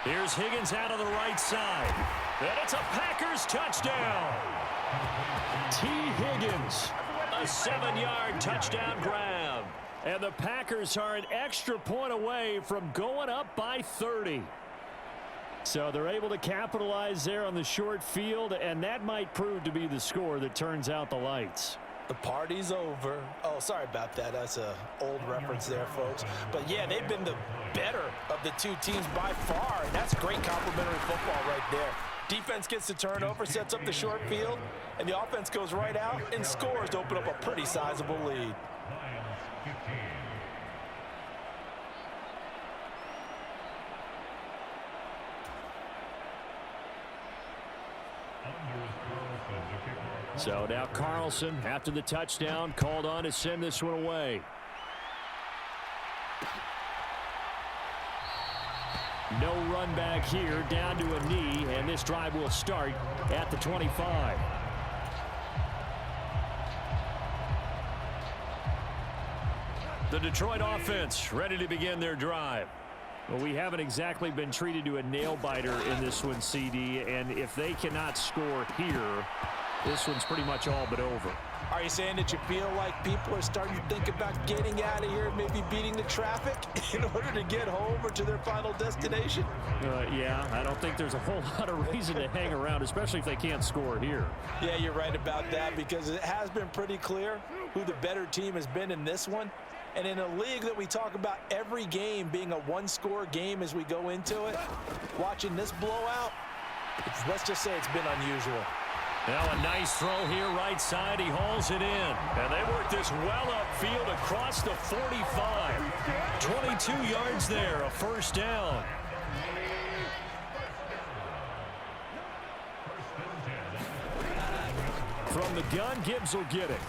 Here's Higgins out of the right side. And it's a Packers touchdown. T. Higgins, a 7-yard touchdown grab. And the Packers are an extra point away from going up by 30. So they're able to capitalize there on the short field, and that might prove to be the score that turns out the lights. The party's over. Oh, sorry about that. That's an old reference there, folks. But, yeah, they've been the better of the two teams by far, and that's great complimentary football right there. Defense gets the turnover, sets up the short field, and the offense goes right out and scores to open up a pretty sizable lead. So now Carlson, after the touchdown, called on to send this one away. No run back here, down to a knee, and this drive will start at the 25. The Detroit offense ready to begin their drive. Well, we haven't exactly been treated to a nail-biter in this one, CD, and if they cannot score here, this one's pretty much all but over. Are you saying that you feel like people are starting to think about getting out of here, maybe beating the traffic in order to get home or to their final destination? Yeah, I don't think there's a whole lot of reason to hang around, especially if they can't score here. Yeah, you're right about that, because it has been pretty clear who the better team has been in this one. And in a league that we talk about every game being a one-score game as we go into it, watching this blowout, let's just say it's been unusual. Now a nice throw here, right side. He hauls it in. And they work this well upfield across the 45. 22 yards there, a first down. From the gun, Gibbs will get it.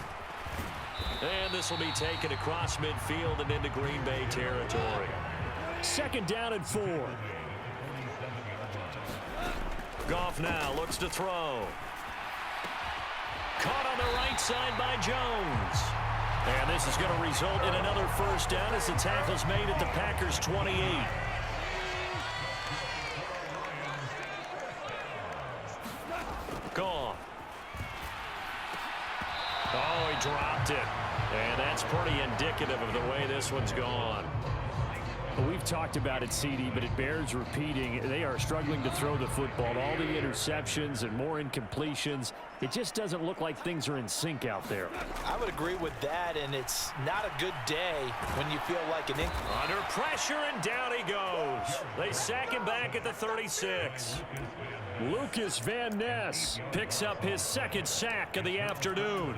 And this will be taken across midfield and into Green Bay territory. Second down and 4. Goff now looks to throw. Caught on the right side by Jones. And this is going to result in another first down as the tackle's made at the Packers' 28. Gone. Oh, he dropped it. And that's pretty indicative of the way this one's gone. Well, we've talked about it, CD, but it bears repeating. They are struggling to throw the football. All the interceptions and more incompletions. It just doesn't look like things are in sync out there. I would agree with that, and it's not a good day when you feel like an under pressure, and down he goes. They sack him back at the 36. Lucas Van Ness picks up his second sack of the afternoon.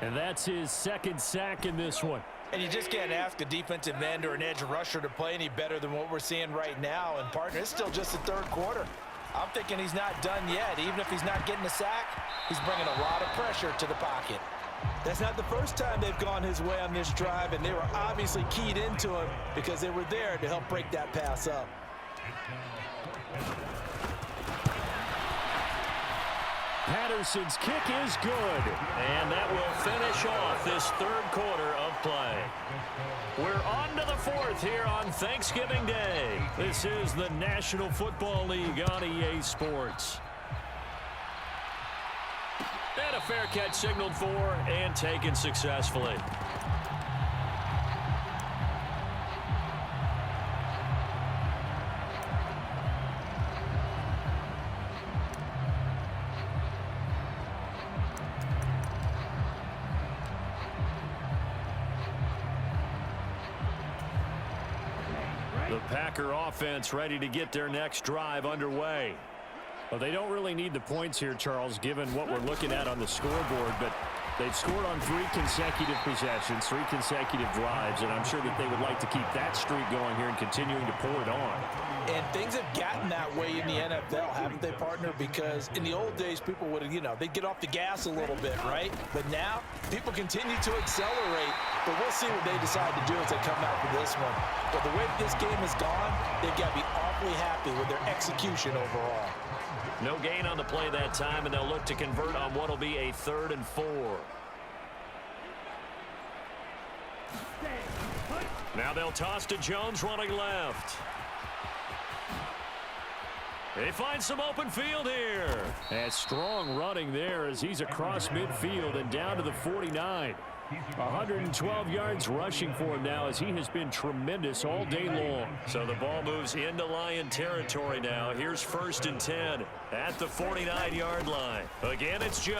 And that's his second sack in this one. And you just can't ask a defensive end or an edge rusher to play any better than what we're seeing right now. And, partner, it's still just the third quarter. I'm thinking he's not done yet. Even if he's not getting a sack, he's bringing a lot of pressure to the pocket. That's not the first time they've gone his way on this drive, and they were obviously keyed into him because they were there to help break that pass up. Patterson's kick is good, and that will finish off this third quarter of play. We're on to the fourth here on Thanksgiving Day. This is the National Football League on EA Sports. And a fair catch signaled for and taken successfully. The Packer offense ready to get their next drive underway. Well, they don't really need the points here, Charles, given what we're looking at on the scoreboard, but they've scored on 3 consecutive possessions, 3 consecutive drives, and I'm sure that they would like to keep that streak going here and continuing to pour it on. And things have gotten that way in the NFL, haven't they, partner? Because in the old days, people would, they'd get off the gas a little bit, right? But now, people continue to accelerate. But we'll see what they decide to do as they come out for this one. But the way this game has gone, they've got to be awfully happy with their execution overall. No gain on the play that time, and they'll look to convert on what will be a 3rd and 4. Now they'll toss to Jones running left. They find some open field here. And strong running there as he's across midfield and down to the 49. 112 yards rushing for him now as he has been tremendous all day long. So the ball moves into Lion territory now. Here's 1st and 10 at the 49-yard line. Again, it's Jones.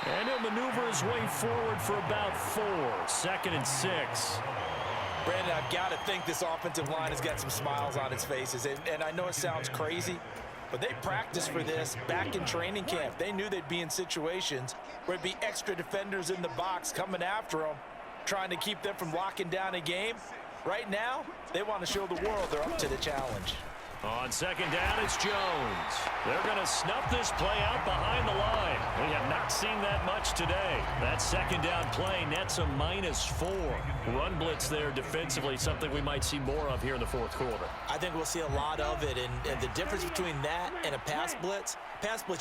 And he'll maneuver his way forward for about 4. 2nd and 6. Brandon, I've got to think this offensive line has got some smiles on its faces. And I know it sounds crazy, but they practiced for this back in training camp. They knew they'd be in situations where it'd be extra defenders in the box coming after them, trying to keep them from locking down a game. Right now, they want to show the world they're up to the challenge. On 2nd down, it's Jones. They're going to snuff this play out behind the line. We have not seen that much today. That 2nd down play nets a -4. Run blitz there defensively, something we might see more of here in the 4th quarter. I think we'll see a lot of it, and the difference between that and a pass blitz,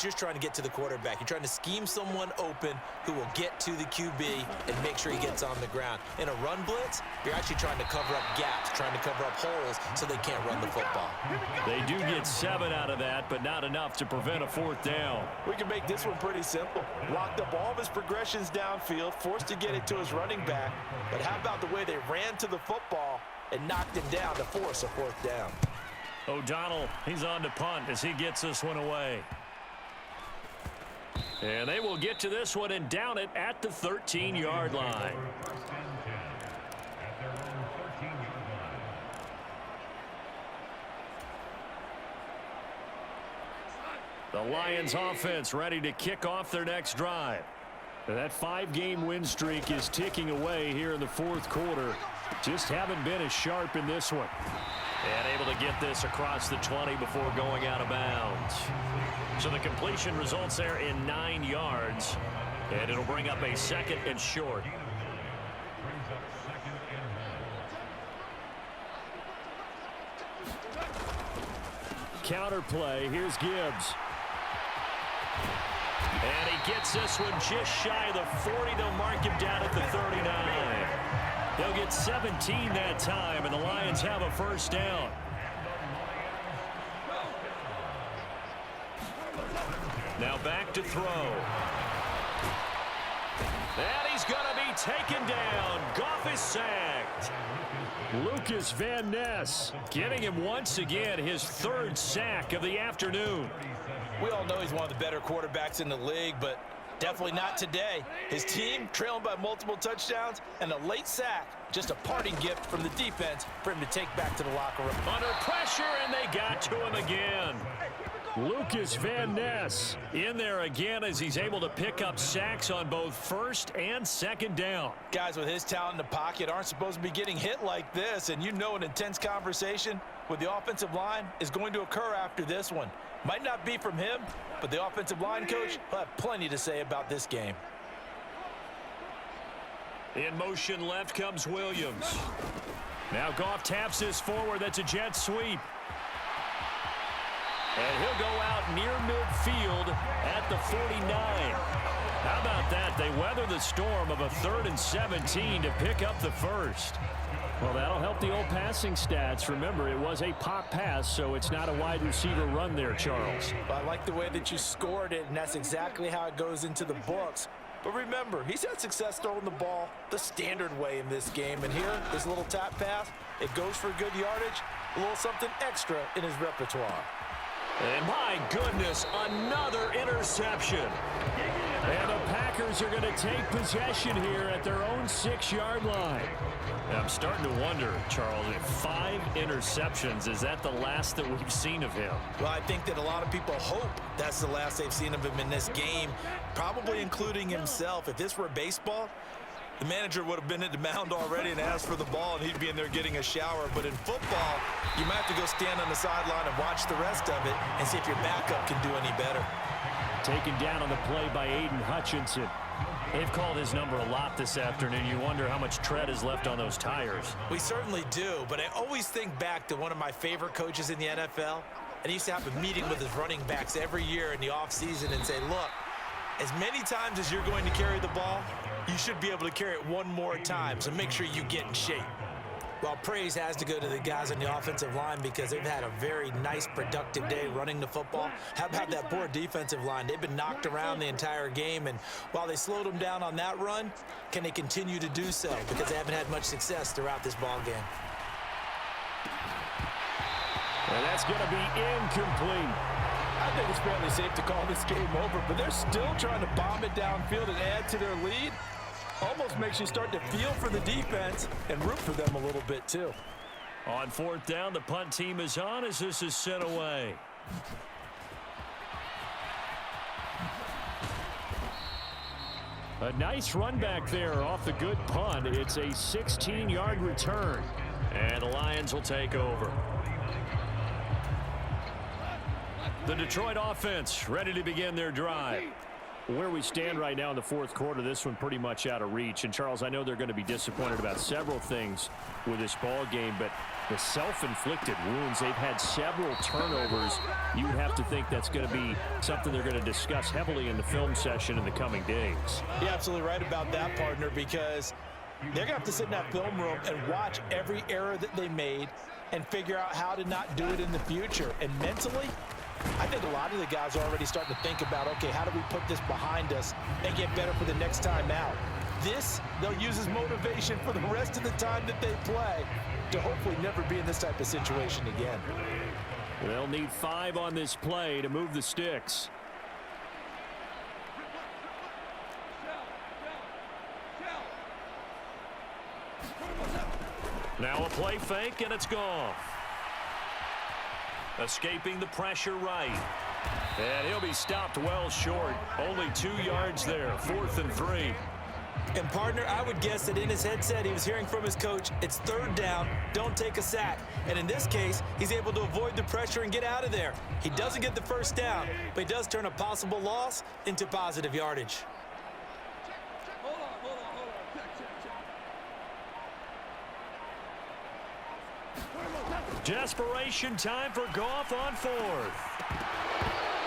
you're trying to get to the quarterback. You're trying to scheme someone open who will get to the QB and make sure he gets on the ground. In a run blitz, you're actually trying to cover up gaps, trying to cover up holes so they can't run the football. They do get 7 out of that, but not enough to prevent a 4th down. We can make this one pretty simple. Locked up all of his progressions downfield, forced to get it to his running back. But how about the way they ran to the football and knocked him down to force a 4th down? O'Donnell, he's on to punt as he gets this one away. And they will get to this one and down it at the 13-yard line. The Lions offense ready to kick off their next drive. That 5-game win streak is ticking away here in the 4th quarter. Just haven't been as sharp in this one. And able to get this across the 20 before going out of bounds. So the completion results there in 9 yards. And it'll bring up a 2nd and short. Counter play. Here's Gibbs. And he gets this one just shy of the 40. They'll mark him down at the 39. They'll get 17 that time, and the Lions have a 1st down. Now back to throw. And he's going to be taken down. Goff is sacked. Lucas Van Ness getting him once again his 3rd sack of the afternoon. We all know he's one of the better quarterbacks in the league, but definitely not today. His team trailing by multiple touchdowns and a late sack. Just a parting gift from the defense for him to take back to the locker room. Under pressure, and they got to him again. Lucas Van Ness in there again as he's able to pick up sacks on both 1st and 2nd down. Guys with his talent in the pocket aren't supposed to be getting hit like this, and you know an intense conversation with the offensive line is going to occur after this one. Might not be from him, but the offensive line coach will have plenty to say about this game. In motion left comes Williams. Now Goff taps this forward. That's a jet sweep. And he'll go out near midfield at the 49. How about that? They weather the storm of a 3rd and 17 to pick up the 1st. Well, that'll help the old passing stats. Remember, it was a pop pass, so it's not a wide receiver run there, Charles. Well, I like the way that you scored it, and that's exactly how it goes into the books. But remember, he's had success throwing the ball the standard way in this game. And here, this little tap pass, it goes for good yardage, a little something extra in his repertoire. And my goodness, another interception. And the Packers are going to take possession here at their own 6-yard line. Now, I'm starting to wonder, Charles, if 5 interceptions, is that the last that we've seen of him? Well, I think that a lot of people hope that's the last they've seen of him in this game, probably including himself. If this were baseball, the manager would have been at the mound already and asked for the ball, and he'd be in there getting a shower. But in football, you might have to go stand on the sideline and watch the rest of it and see if your backup can do any better. Taken down on the play by Aiden Hutchinson. They've called his number a lot this afternoon. You wonder how much tread is left on those tires. We certainly do, but I always think back to one of my favorite coaches in the NFL, and he used to have a meeting with his running backs every year in the offseason and say, look, as many times as you're going to carry the ball, you should be able to carry it one more time, so make sure you get in shape. Well, praise has to go to the guys on the offensive line because they've had a very nice, productive day running the football. How about that poor defensive line? They've been knocked around the entire game, and while they slowed them down on that run, can they continue to do so? Because they haven't had much success throughout this ball game. And that's going to be incomplete. I think it's fairly safe to call this game over, but they're still trying to bomb it downfield and add to their lead. Almost makes you start to feel for the defense and root for them a little bit too. On fourth down, the punt team is on as this is sent away. A nice run back there off the good punt. It's a 16-yard return, and the Lions will take over. The Detroit offense ready to begin their drive. Where we stand right now in the fourth quarter, this one pretty much out of reach. And, Charles, I know they're going to be disappointed about several things with this ball game, but the self-inflicted wounds, they've had several turnovers. You would have to think that's going to be something they're going to discuss heavily in the film session in the coming days. You're absolutely right about that, partner, because they're going to have to sit in that film room and watch every error that they made and figure out how to not do it in the future. And mentally, I think a lot of the guys are already starting to think about, okay, how do we put this behind us and get better for the next time out? This, they'll use as motivation for the rest of the time that they play to hopefully never be in this type of situation again. They'll need 5 on this play to move the sticks. Now a play fake, and it's gone. Escaping the pressure right. And he'll be stopped well short. Only 2 yards there. 4th and 3. And, partner, I would guess that in his headset he was hearing from his coach, it's 3rd down, don't take a sack. And in this case, he's able to avoid the pressure and get out of there. He doesn't get the 1st down, but he does turn a possible loss into positive yardage. Desperation time for Goff on 4th.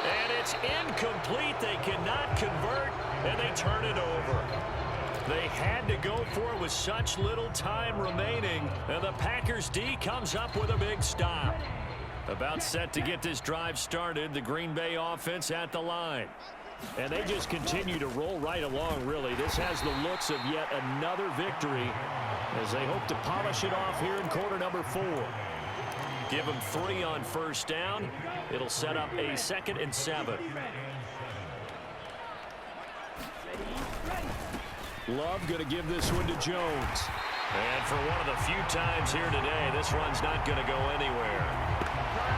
And it's incomplete. They cannot convert, and they turn it over. They had to go for it with such little time remaining, and the Packers D comes up with a big stop. About set to get this drive started, the Green Bay offense at the line. And they just continue to roll right along, really. This has the looks of yet another victory as they hope to polish it off here in quarter number 4. Give them 3 on 1st down. It'll set up a 2nd and 7. Love going to give this one to Jones. And for one of the few times here today, this one's not going to go anywhere.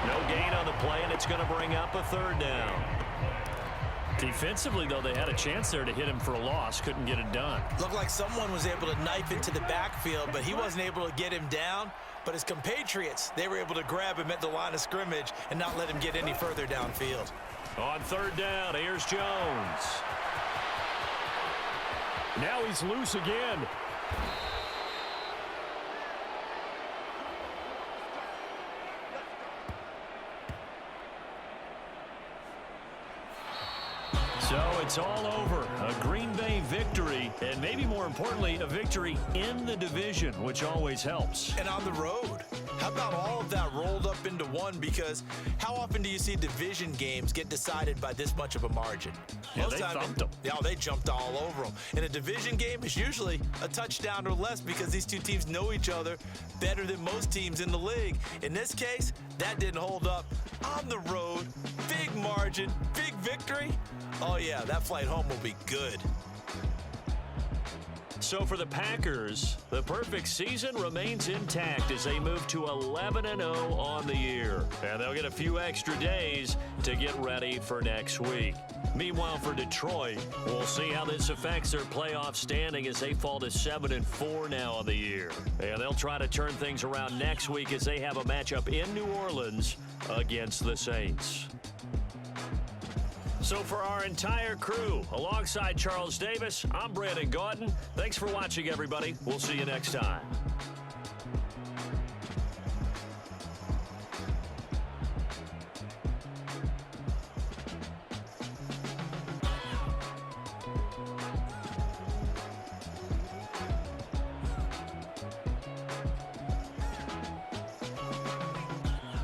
No gain on the play, and it's going to bring up a 3rd down. Defensively, though, they had a chance there to hit him for a loss. Couldn't get it done. Looked like someone was able to knife into the backfield, but he wasn't able to get him down. But his compatriots, they were able to grab him at the line of scrimmage and not let him get any further downfield. On 3rd down, here's Jones. Now he's loose again. So it's all over. A Green Bay victory, and maybe more importantly, a victory in the division, which always helps. And on the road. How about all of that rolled up into one? Because how often do you see division games get decided by this much of a margin? Yeah, they thumped them. Yeah, they jumped all over them. In a division game, it's usually a touchdown or less because these two teams know each other better than most teams in the league. In this case, that didn't hold up. On the road, big margin, big victory. Oh, yeah, that flight home will be good. So for the Packers, the perfect season remains intact as they move to 11-0 on the year. And they'll get a few extra days to get ready for next week. Meanwhile, for Detroit, we'll see how this affects their playoff standing as they fall to 7-4 now on the year. And they'll try to turn things around next week as they have a matchup in New Orleans against the Saints. So for our entire crew, alongside Charles Davis, I'm Brandon Gaudin. Thanks for watching, everybody. We'll see you next time.